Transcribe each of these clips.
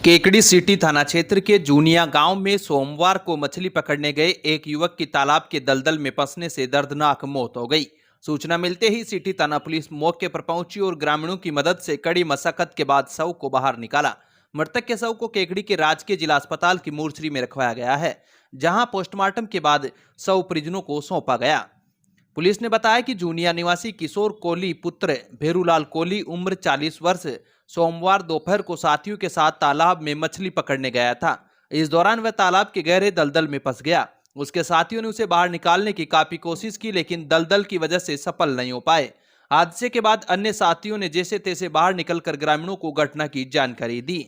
Kekri city थाना क्षेत्र के जूनिया गांव में सोमवार को मछली पकड़ने गए एक युवक की तालाब के दलदल में फंसने से दर्दनाक मौत हो गई। सूचना मिलते ही सिटी थाना पुलिस मौके पर पहुंची और ग्रामीणों की मदद से कड़ी मशक्कत के बाद शव को बाहर निकाला। मृतक के शव को केकड़ी के राजकीय जिला अस्पताल की मोर्चरी में रखवाया गया है, जहां पोस्टमार्टम के बाद शव परिजनों को सौंपा गया। पुलिस ने बताया कि जूनिया निवासी किशोर कोहली पुत्र भेरूलाल कोहली उम्र 40 वर्ष सोमवार दोपहर को साथियों के साथ तालाब में मछली पकड़ने गया था। इस दौरान वह तालाब के गहरे दलदल में फंस गया। उसके साथियों ने उसे बाहर निकालने की काफी कोशिश की, लेकिन दलदल की वजह से सफल नहीं हो पाए। हादसे के बाद अन्य साथियों ने जैसे तैसे बाहर निकलकर ग्रामीणों को घटना की जानकारी दी।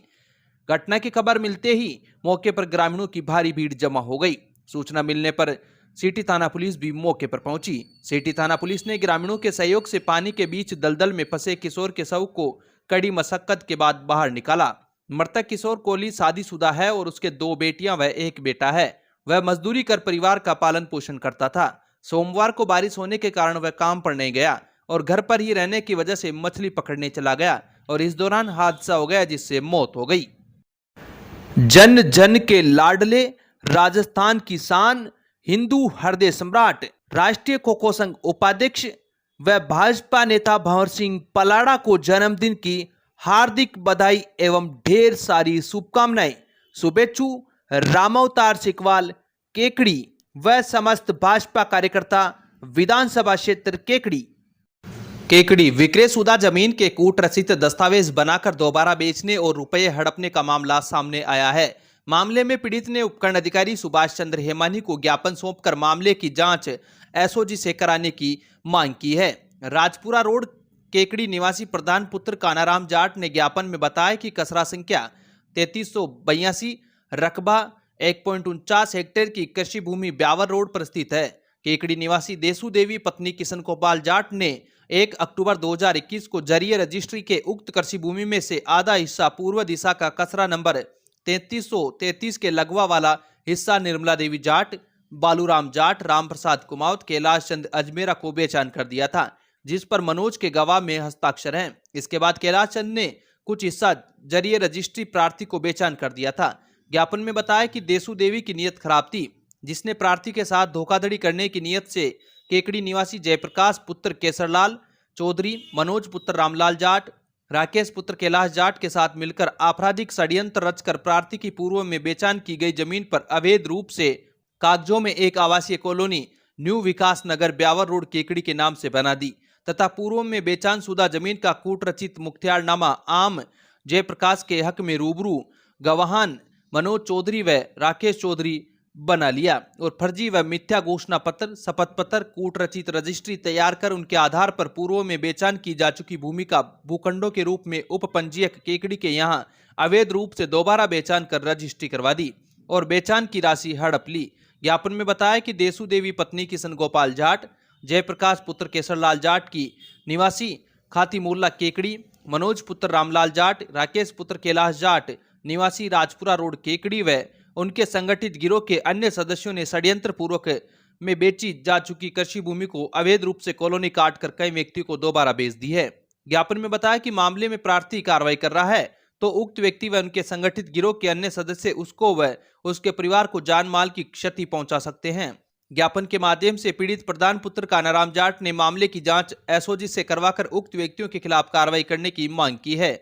घटना की खबर मिलते ही मौके पर ग्रामीणों की भारी भीड़ जमा हो गई। सूचना मिलने पर सिटी थाना पुलिस भी मौके पर पहुंची। सिटी थाना पुलिस ने ग्रामीणों के सहयोग से पानी के बीच दलदल में फंसे किशोर के शव को कड़ी मशक्कत के बाद बाहर निकाला। मृतक किशोर कोहली शादीशुदा है और उसके 2 बेटियां व 1 बेटा है। वह मजदूरी कर परिवार का पालन पोषण करता था। सोमवार को बारिश होने के कारण वह काम पर नहीं गया और घर पर ही रहने की वजह से मछली पकड़ने चला गया और इस दौरान हादसा हो गया, जिससे मौत हो गई। जन जन के लाडले, राजस्थान की शान, हिंदू हृदय सम्राट, राष्ट्रीय खो खो संघ उपाध्यक्ष व भाजपा नेता भंवर सिंह पलाड़ा को जन्मदिन की हार्दिक बधाई एवं ढेर सारी शुभकामनाएं। शुभेच्छु रामावतार सिकवाल केकड़ी व समस्त भाजपा कार्यकर्ता विधानसभा क्षेत्र केकड़ी विक्रयशुदा जमीन के कूट रसीद दस्तावेज बनाकर दोबारा बेचने और रुपये हड़पने का मामला सामने आया है। मामले में पीड़ित ने उपखंड अधिकारी सुभाष चंद्र हेमानी को ज्ञापन सौंपकर मामले की जांच एसओजी से कराने की मांग की है। राजपुरा रोड केकड़ी निवासी प्रधान पुत्र कानाराम जाट ने ज्ञापन में बताया कि कसरा संख्या 3382 रकबा 1.49 हेक्टेयर की कृषि भूमि ब्यावर रोड पर स्थित है। केकड़ी निवासी देसू देवी पत्नी किशन गोपाल जाट ने 1 अक्टूबर 2021 को जरिए रजिस्ट्री के उक्त कृषि भूमि में से आधा हिस्सा पूर्व दिशा का कसरा नंबर 3333 के लगवा वाला हिस्सा निर्मला देवी जाट, बालूराम जाट, राम प्रसाद कुमावत, कैलाश चंद अजमेरा को बेचान कर दिया था, जिस पर मनोज के गवाह में हस्ताक्षर हैं। इसके बाद कैलाश चंद ने कुछ हिस्सा जरिए रजिस्ट्री प्रार्थी को बेचान कर दिया था। ज्ञापन में बताया कि देसू देवी की नीयत खराब थी, जिसने प्रार्थी के साथ धोखाधड़ी करने की नीयत से केकड़ी निवासी जयप्रकाश पुत्र केसरलाल चौधरी, मनोज पुत्र रामलाल जाट, राकेश पुत्र कैलाश जाट के साथ मिलकर आपराधिक षड्यंत्र रचकर प्रार्थी की पूर्व में बेचान की गई जमीन पर अवैध रूप से कागजों में एक आवासीय कॉलोनी न्यू विकास नगर ब्यावर रोड केकड़ी के नाम से बना दी तथा पूर्व में बेचान शुदा जमीन का कूट रचित मुख्तियारनामा आम जयप्रकाश के हक में रूबरू गवाहान मनोज चौधरी व राकेश चौधरी बना लिया और फर्जी व मिथ्या घोषणा पत्र, शपथ पत्र, कूट रचित रजिस्ट्री तैयार कर उनके आधार पर पूर्व में बेचान की जा चुकी भूमि का भूखंडों के रूप में उपपंजीयक केकड़ी के यहां अवैध रूप से दोबारा बेचान कर रजिस्ट्री करवा दी और बेचान की राशि हड़प ली। ज्ञापन में बताया कि देसू देवी पत्नी किशन गोपाल जाट, जयप्रकाश पुत्र केसरलाल जाट की निवासी खाती मोहल्ला केकड़ी, मनोज पुत्र रामलाल जाट, राकेश पुत्र कैलाश जाट निवासी राजपुरा रोड केकड़ी व उनके संगठित गिरोह के अन्य सदस्यों ने षड्यंत्र पूर्वक में बेची जा चुकी कृषि भूमि को अवैध रूप से कॉलोनी काट कर कई व्यक्तियों को दोबारा बेच दी है। ज्ञापन में बताया कि मामले में प्रार्थी कार्रवाई कर रहा है तो उक्त व्यक्ति व उनके संगठित गिरोह के अन्य सदस्य उसको व उसके परिवार को जान माल की क्षति पहुंचा सकते हैं। ज्ञापन के माध्यम से पीड़ित प्रधान पुत्र कानाराम जाट ने मामले की जांच एसओजी से करवाकर उक्त व्यक्तियों के खिलाफ कार्रवाई करने की मांग की है।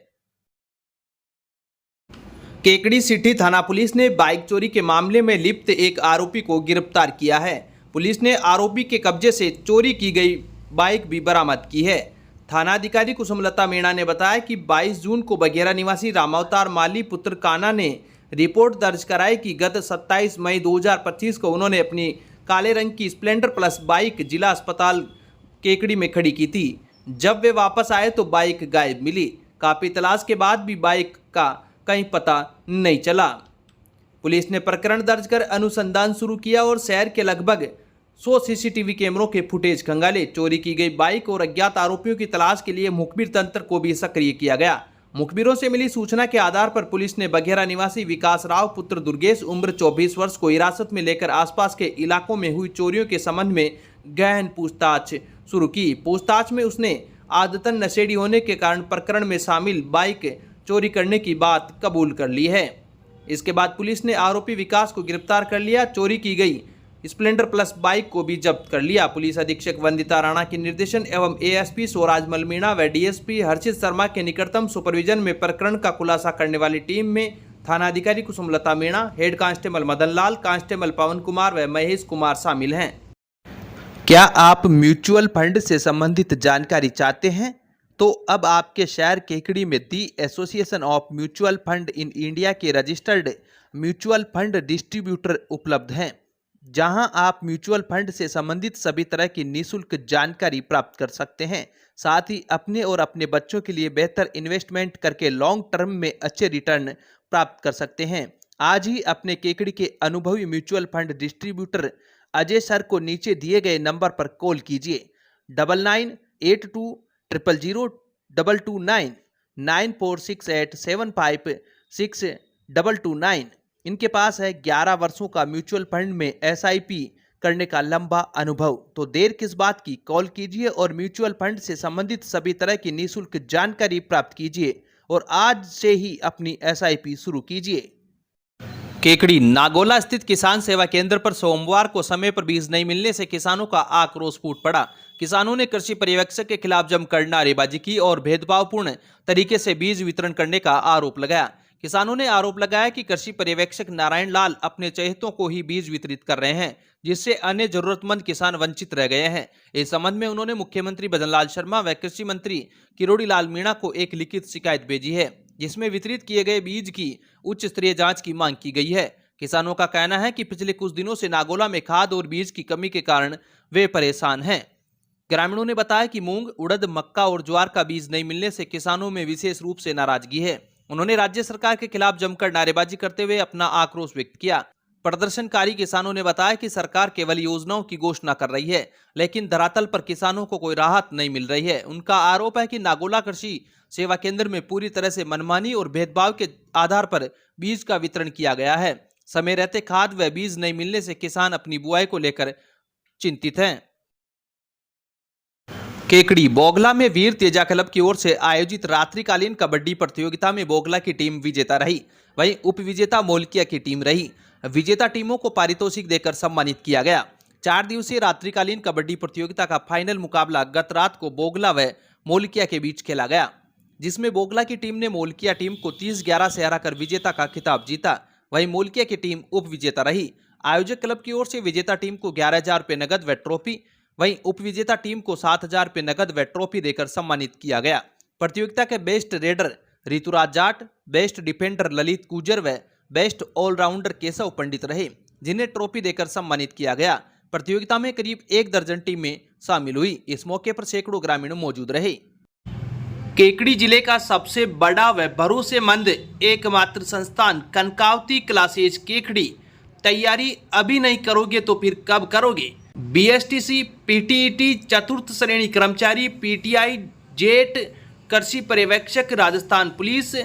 केकड़ी सिटी थाना पुलिस ने बाइक चोरी के मामले में लिप्त एक आरोपी को गिरफ्तार किया है। पुलिस ने आरोपी के कब्जे से चोरी की गई बाइक भी बरामद की है। थानाधिकारी कुसुमलता मीणा ने बताया कि 22 जून को बघेरा निवासी रामावतार माली पुत्र काना ने रिपोर्ट दर्ज कराई कि गत 27 मई 2025 को उन्होंने अपनी काले रंग की स्प्लेंडर प्लस बाइक जिला अस्पताल केकड़ी में खड़ी की थी। जब वे वापस आए तो बाइक गायब मिली। काफी तलाश के बाद भी बाइक का कहीं पता नहीं चला। पुलिस ने प्रकरण दर्ज कर अनुसंधान शुरू किया और शहर के लगभग 100 सीसीटीवी कैमरों के फुटेज खंगाले। चोरी की गई बाइक और अज्ञात आरोपियों की तलाश के लिए मुखबिर तंत्र को भी सक्रिय किया गया। मुखबिरों से मिली सूचना के आधार पर पुलिस ने बघेरा निवासी विकास राव पुत्र दुर्गेश उम्र 24 वर्ष को हिरासत में लेकर आसपास के इलाकों में हुई चोरियों के संबंध में गहन पूछताछ शुरू की। पूछताछ में उसने आदतन नशेड़ी होने के कारण प्रकरण में शामिल बाइक चोरी करने की बात कबूल कर ली है। इसके बाद पुलिस ने आरोपी विकास को गिरफ्तार कर लिया। चोरी की गई स्प्लेंडर प्लस बाइक को भी जब्त कर लिया। पुलिस अधीक्षक वंदिता राणा के निर्देशन एवं एएसपी स्वराज मलमीणा व डीएसपी हर्षित शर्मा के निकटतम सुपरविजन में प्रकरण का खुलासा करने वाली टीम में थानाधिकारी Kusumlata Meena, head constable Madan Lal, constable पवन कुमार व महेश कुमार शामिल हैं। क्या आप म्यूचुअल फंड से संबंधित जानकारी चाहते हैं? तो अब आपके शहर केकड़ी में the association of mutual fund in India के रजिस्टर्ड म्यूचुअल फंड डिस्ट्रीब्यूटर उपलब्ध हैं, जहां आप म्यूचुअल फंड से संबंधित सभी तरह की निःशुल्क जानकारी प्राप्त कर सकते हैं। साथ ही अपने और अपने बच्चों के लिए बेहतर इन्वेस्टमेंट करके लॉन्ग टर्म में अच्छे रिटर्न प्राप्त कर सकते हैं। आज ही अपने केकड़ी के अनुभवी mutual fund distributor Ajay sir को नीचे दिए गए नंबर पर कॉल कीजिए 9982000229 9468756229। इनके पास है 11 वर्षों का म्यूचुअल फंड में एसआईपी करने का लंबा अनुभव। तो देर किस बात की, कॉल कीजिए और म्यूचुअल फंड से संबंधित सभी तरह की निःशुल्क जानकारी प्राप्त कीजिए और आज से ही अपनी एसआईपी शुरू कीजिए। केकड़ी नागोला स्थित किसान सेवा केंद्र पर सोमवार को समय पर बीज नहीं मिलने से किसानों का आक्रोश फूट पड़ा। किसानों ने कृषि पर्यवेक्षक के खिलाफ जमकर नारेबाजी की और भेदभावपूर्ण तरीके से बीज वितरण करने का आरोप लगाया। किसानों ने आरोप लगाया कि कृषि पर्यवेक्षक नारायण लाल अपने चहेतों को ही बीज वितरित कर रहे हैं, जिससे अन्य जरूरतमंद किसान वंचित रह गए हैं। इस संबंध में उन्होंने मुख्यमंत्री भजनलाल शर्मा व कृषि मंत्री किरोड़ी लाल मीणा को एक लिखित शिकायत भेजी है, जिसमें वितरित किए गए बीज की उच्च स्तरीय जांच की मांग की गई है। किसानों का कहना है कि पिछले कुछ दिनों से नागोला में खाद और बीज की कमी के कारण वे परेशान हैं। ग्रामीणों ने बताया कि मूंग, उड़द, मक्का और ज्वार का बीज नहीं मिलने से किसानों में विशेष रूप से नाराजगी है। उन्होंने राज्य सरकार के खिलाफ जमकर नारेबाजी करते हुए अपना आक्रोश व्यक्त किया। प्रदर्शनकारी किसानों ने बताया कि सरकार केवल योजनाओं की घोषणा कर रही है, लेकिन धरातल पर किसानों को कोई राहत नहीं मिल रही है। उनका आरोप है कि नागोला कृषि सेवा केंद्र में पूरी तरह से मनमानी और भेदभाव के आधार पर बीज का वितरण किया गया है। समय रहते खाद व बीज नहीं मिलने से किसान अपनी बुआई को लेकर चिंतित हैं। केकड़ी बोगला में वीर तेजा क्लब की ओर से आयोजित रात्रिकालीन कबड्डी प्रतियोगिता में बोगला की टीम विजेता रही, वहीं उप विजेता मोलकिया की टीम रही। विजेता टीमों को पारितोषिक देकर सम्मानित किया गया। 4 दिवसीय रात्रिकालीन कबड्डी प्रतियोगिता का फाइनल मुकाबला गत रात को बोगला व मोलकिया के बीच खेला गया, जिसमें बोगला की टीम ने मोलकिया टीम को 30-11 से हराकर विजेता का खिताब जीता। वहीं मोलकिया की टीम उप विजेता रही। आयोजक क्लब की ओर से विजेता टीम को 11,000 रुपये नगद व ट्रॉफी, वहीं उप विजेता टीम को 7,000 रुपये नगद व ट्रॉफी देकर सम्मानित किया गया। प्रतियोगिता के best raider Rituraj Jat, best defender Lalit Gujar व बेस्ट ऑलराउंडर केशव पंडित रहे, जिन्हें ट्रॉफी देकर सम्मानित किया गया। प्रतियोगिता में करीब 1 दर्जन टीमें शामिल हुई। इस मौके पर सैकड़ों ग्रामीण मौजूद रहे। केकड़ी जिले का सबसे बड़ा व भरोसेमंद एकमात्र संस्थान कनकावती क्लासेज केकड़ी। तैयारी अभी नहीं करोगे तो फिर कब करोगे? बीएसटीसी, पीटीईटी, चतुर्थ श्रेणी कर्मचारी, पीटीआई, जेट, कृषि पर्यवेक्षक, राजस्थान पुलिस,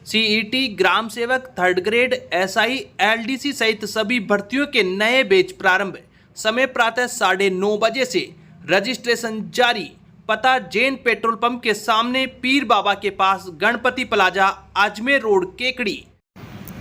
सीईटी, ग्राम सेवक, 3rd ग्रेड, एसआई, एलडीसी सहित सभी भर्तियों के नए बैच प्रारंभ। समय प्रातः 9:30 बजे से। रजिस्ट्रेशन जारी। पता जैन पेट्रोल पंप के सामने, पीर बाबा के पास, गणपति प्लाजा, अजमेर रोड, केकड़ी।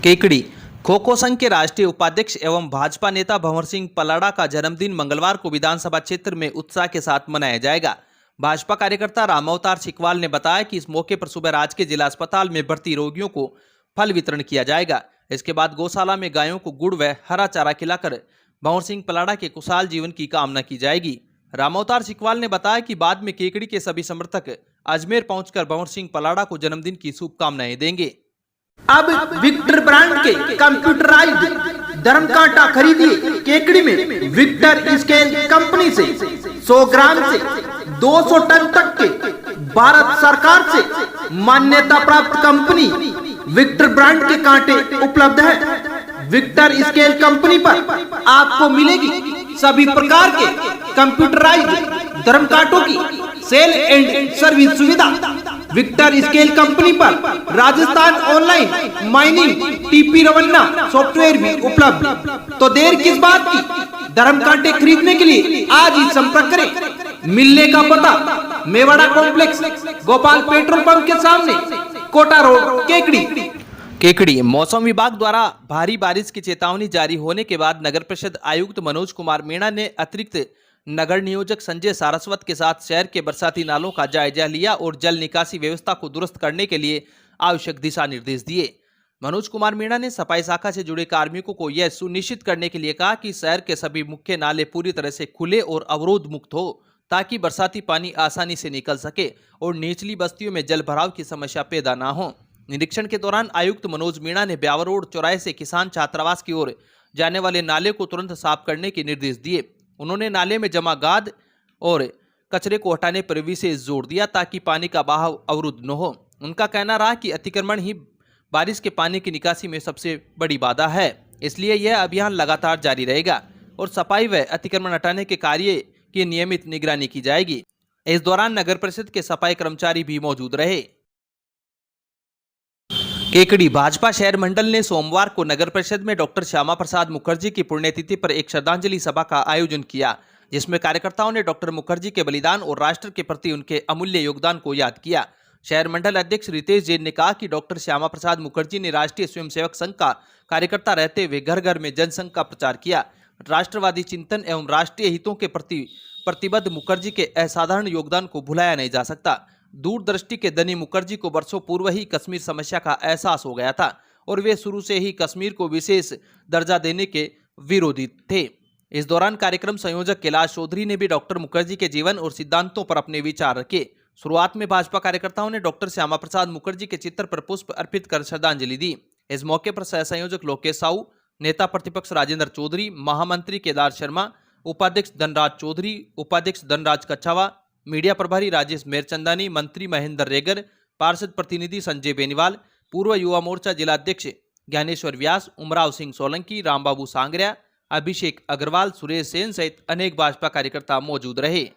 केकड़ी खो खो संघ के राष्ट्रीय उपाध्यक्ष एवं भाजपा नेता भंवर सिंह पलाड़ा का जन्मदिन मंगलवार को विधानसभा क्षेत्र में उत्साह के साथ मनाया जाएगा। भाजपा कार्यकर्ता रामावतार सिकवाल ने बताया कि इस मौके पर सुबह राजकीय जिला अस्पताल में भर्ती रोगियों को फल वितरण किया जाएगा। इसके बाद गौशाला में गायों को गुड़ व हरा चारा खिलाकर भंवर सिंह पलाड़ा के खुशहाल जीवन की कामना की जाएगी। रामावतार सिकवाल ने बताया कि बाद में केकड़ी के सभी समर्थक अजमेर पहुंचकर भंवर सिंह पलाड़ा को जन्मदिन की शुभकामनाएं देंगे। अब विक्टर ब्रांड के कंप्यूटराइज्ड धर्म कांटा खरीदिए केकड़ी में विक्टर स्केल कंपनी से। 100 ग्राम से 200 टन तक के भारत सरकार से मान्यता प्राप्त कंपनी विक्टर ब्रांड के कांटे उपलब्ध है। विक्टर स्केल कंपनी पर आपको मिलेगी सभी प्रकार के कंप्यूटराइज्ड धर्म कांटों की सेल एंड सर्विस सुविधा। विक्टर स्केल कंपनी पर Rajasthan online mining TP Revanna software भी उपलब्ध। तो देर किस बात की, धर्म कांटे खरीदने के लिए आज ही संपर्क करें। मिलने का पता Mewada complex, Gopal petrol pump के सामने, कोटा रोड, केकड़ी। केकड़ी मौसम विभाग द्वारा भारी बारिश की चेतावनी जारी होने के बाद नगर परिषद आयुक्त मनोज कुमार मीणा ने अतिरिक्त नगर नियोजक संजय सारस्वत के साथ शहर के बरसाती नालों का जायजा लिया और जल निकासी व्यवस्था को दुरुस्त करने के लिए आवश्यक दिशा निर्देश दिए। मनोज कुमार मीणा ने सफाई शाखा से जुड़े कार्मिकों को यह सुनिश्चित करने के लिए कहा कि शहर के सभी मुख्य नाले पूरी तरह से खुले और अवरोध मुक्त हो, ताकि बरसाती पानी आसानी से निकल सके और निचली बस्तियों में जल भराव की समस्या पैदा न हो। निरीक्षण के दौरान आयुक्त मनोज मीणा ने ब्यावर रोड चौराहे से किसान छात्रावास की ओर जाने वाले नाले को तुरंत साफ करने के निर्देश दिए। उन्होंने नाले में जमा गाद और कचरे को हटाने पर विशेष जोर दिया ताकि पानी का बहाव अवरुद्ध न हो। उनका कहना रहा कि अतिक्रमण ही बारिश के पानी की निकासी में सबसे बड़ी बाधा है, इसलिए यह अभियान लगातार जारी रहेगा और सफाई व अतिक्रमण हटाने के कार्य की नियमित निगरानी की जाएगी। इस दौरान नगर परिषद के सफाई कर्मचारी भी मौजूद रहे। केकड़ी भाजपा शहर मंडल ने सोमवार को नगर परिषद में डॉक्टर श्यामा प्रसाद मुखर्जी की पुण्यतिथि पर एक श्रद्धांजलि सभा का आयोजन किया, जिसमें कार्यकर्ताओं ने डॉक्टर मुखर्जी के बलिदान और राष्ट्र के प्रति उनके अमूल्य योगदान को याद किया। शहर मंडल अध्यक्ष रितेश जैन ने कहा कि डॉक्टर श्यामा प्रसाद मुखर्जी ने राष्ट्रीय स्वयंसेवक संघ का कार्यकर्ता रहते हुए घर घर में जनसंघ का प्रचार किया। राष्ट्रवादी चिंतन एवं राष्ट्रीय हितों के प्रति प्रतिबद्ध मुखर्जी के असाधारण योगदान को भुलाया नहीं जा सकता। दूरदृष्टि के धनी मुखर्जी को वर्षों पूर्व ही कश्मीर समस्या का एहसास हो गया था और वे शुरू से ही कश्मीर को विशेष दर्जा देने के विरोधी थे। इस दौरान कार्यक्रम संयोजक कैलाश चौधरी ने भी डॉक्टर मुखर्जी के जीवन और सिद्धांतों पर अपने विचार रखे। शुरुआत में भाजपा कार्यकर्ताओं ने डॉक्टर श्यामा प्रसाद मुखर्जी के चित्र पर पुष्प अर्पित कर श्रद्धांजलि दी। इस मौके पर सह संयोजक लोकेश साहू, नेता प्रतिपक्ष राजेंद्र चौधरी, महामंत्री केदार शर्मा, उपाध्यक्ष धनराज चौधरी, उपाध्यक्ष धनराज कच्छावा, मीडिया प्रभारी राजेश मेरचंदानी, मंत्री महेंद्र रेगर, पार्षद प्रतिनिधि संजय बेनीवाल, पूर्व युवा मोर्चा जिलाध्यक्ष ज्ञानेश्वर व्यास, उमराव सिंह सोलंकी, रामबाबू सांगरिया, अभिषेक अग्रवाल, सुरेश सेन सहित अनेक भाजपा कार्यकर्ता मौजूद रहे।